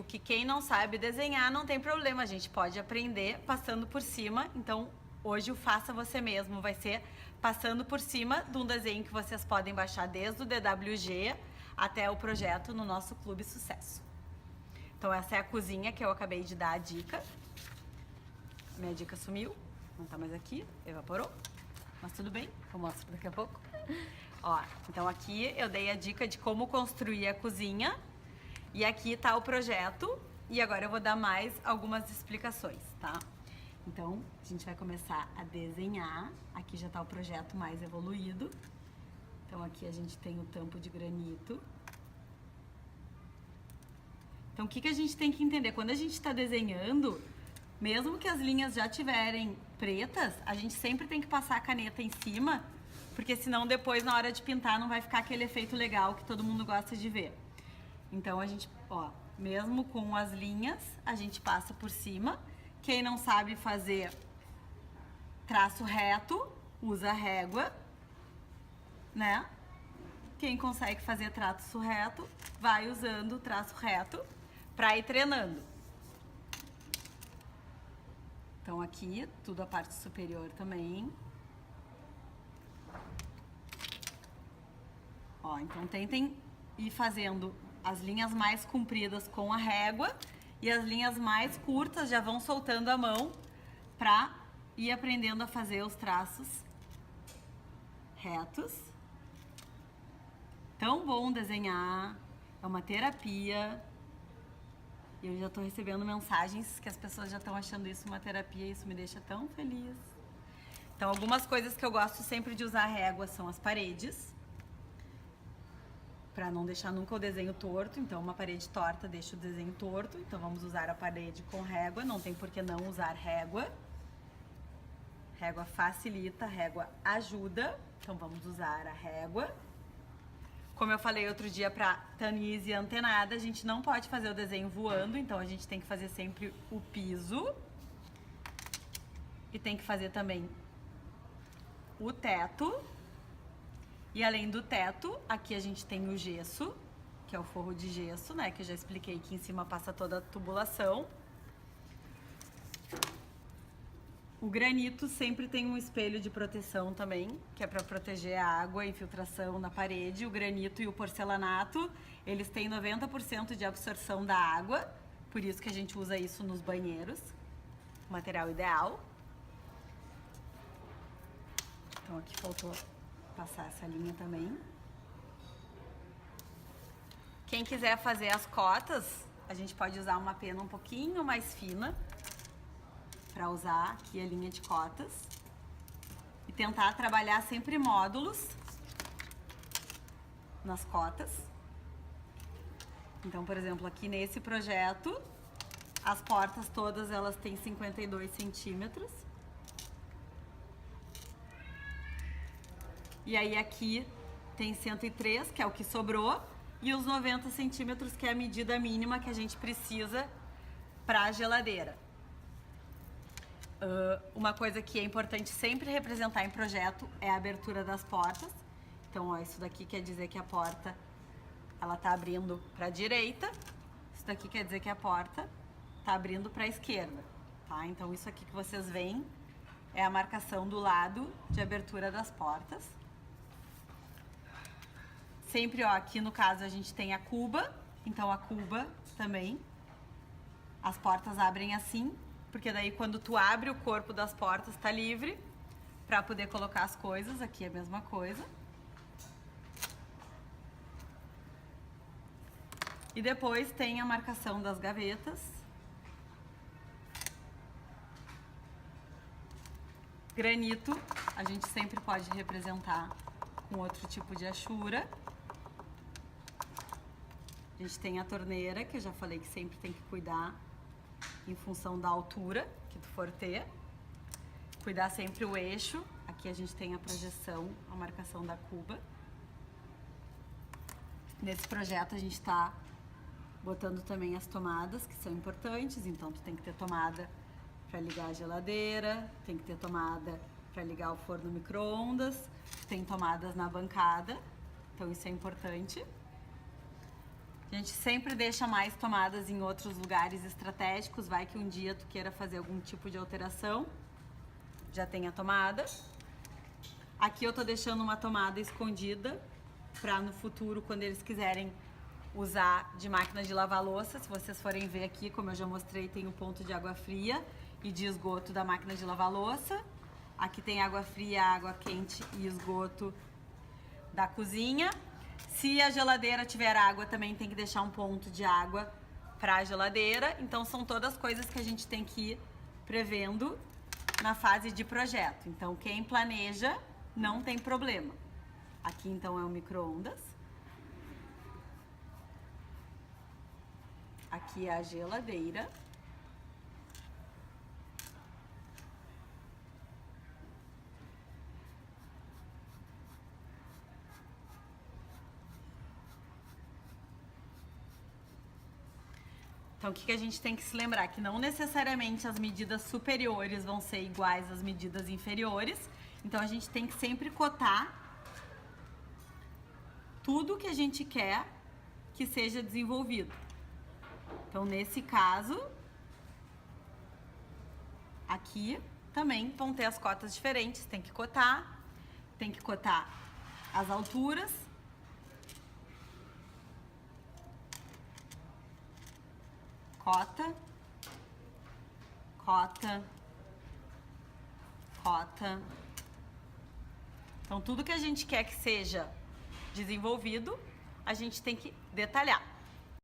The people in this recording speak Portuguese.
digo que quem não sabe desenhar não tem problema, a gente pode aprender passando por cima. Então, hoje o Faça Você Mesmo vai ser passando por cima de um desenho que vocês podem baixar desde o DWG até o projeto no nosso Clube Sucesso. Então, essa é a cozinha que eu acabei de dar a dica. Minha dica sumiu, não tá mais aqui, evaporou, mas tudo bem, eu mostro daqui a pouco. Ó, então aqui eu dei a dica de como construir a cozinha e aqui tá o projeto e agora eu vou dar mais algumas explicações, tá? Então, a gente vai começar a desenhar, aqui já tá o projeto mais evoluído. Então aqui a gente tem o tampo de granito. Então o que a gente tem que entender? Quando a gente está desenhando, mesmo que as linhas já tiverem pretas, a gente sempre tem que passar a caneta em cima, porque senão depois na hora de pintar não vai ficar aquele efeito legal que todo mundo gosta de ver. Então a gente, ó, mesmo com as linhas, a gente passa por cima. Quem não sabe fazer traço reto, usa régua, né? Quem consegue fazer traço reto, vai usando o traço reto para ir treinando. Então aqui, tudo a parte superior também. Ó, então tentem ir fazendo as linhas mais compridas com a régua e as linhas mais curtas já vão soltando a mão pra ir aprendendo a fazer os traços retos. Tão bom desenhar, é uma terapia. E eu já tô recebendo mensagens que as pessoas já estão achando isso uma terapia e isso me deixa tão feliz. Então, algumas coisas que eu gosto sempre de usar régua são as paredes, para não deixar nunca o desenho torto. Então, uma parede torta deixa o desenho torto. Então, vamos usar a parede com régua. Não tem por que não usar régua. Régua facilita, régua ajuda. Então, vamos usar a régua. Como eu falei outro dia para Tanise antenada, a gente não pode fazer o desenho voando. Então, a gente tem que fazer sempre o piso. E tem que fazer também o teto. E além do teto, aqui a gente tem o gesso, que é o forro de gesso, né? Que eu já expliquei que em cima passa toda a tubulação. O granito sempre tem um espelho de proteção também, que é para proteger a água e infiltração na parede. O granito e o porcelanato, eles têm 90% de absorção da água, por isso que a gente usa isso nos banheiros. Material ideal. Então aqui faltou passar essa linha também. Quem quiser fazer as cotas, a gente pode usar uma pena um pouquinho mais fina para usar aqui a linha de cotas e tentar trabalhar sempre módulos nas cotas. Então, por exemplo, aqui nesse projeto, as portas todas elas têm 52 centímetros. E aí aqui tem 103, que é o que sobrou, e os 90 centímetros, que é a medida mínima que a gente precisa para a geladeira. Uma coisa que é importante sempre representar em projeto é a abertura das portas. Então, ó, isso daqui quer dizer que a porta ela tá abrindo para a direita. Isso daqui quer dizer que a porta tá abrindo para a esquerda, tá? Então, isso aqui que vocês veem é a marcação do lado de abertura das portas. Sempre, ó, aqui no caso a gente tem a cuba, então a cuba também, as portas abrem assim, porque daí quando tu abre o corpo das portas tá livre para poder colocar as coisas. Aqui é a mesma coisa. E depois tem a marcação das gavetas. Granito, a gente sempre pode representar com outro tipo de achura. A gente tem a torneira, que eu já falei que sempre tem que cuidar em função da altura que tu for ter. Cuidar sempre o eixo. Aqui a gente tem a projeção, a marcação da cuba. Nesse projeto a gente está botando também as tomadas, que são importantes. Então tu tem que ter tomada para ligar a geladeira, tem que ter tomada para ligar o forno micro-ondas, tem tomadas na bancada, então isso é importante. A gente sempre deixa mais tomadas em outros lugares estratégicos, vai que um dia tu queira fazer algum tipo de alteração, já tem a tomada. Aqui eu tô deixando uma tomada escondida para no futuro, quando eles quiserem usar de máquina de lavar louça, se vocês forem ver aqui, como eu já mostrei, tem o ponto de água fria e de esgoto da máquina de lavar louça. Aqui tem água fria, água quente e esgoto da cozinha. Se a geladeira tiver água, também tem que deixar um ponto de água para a geladeira. Então, são todas coisas que a gente tem que ir prevendo na fase de projeto. Então, quem planeja, não tem problema. Aqui, então, é o micro-ondas. Aqui é a geladeira. Então, o que a gente tem que se lembrar? Que não necessariamente as medidas superiores vão ser iguais às medidas inferiores. Então, a gente tem que sempre cotar tudo que a gente quer que seja desenvolvido. Então, nesse caso, aqui também vão ter as cotas diferentes. Tem que cotar as alturas. Cota, cota, cota. Então, tudo que a gente quer que seja desenvolvido, a gente tem que detalhar.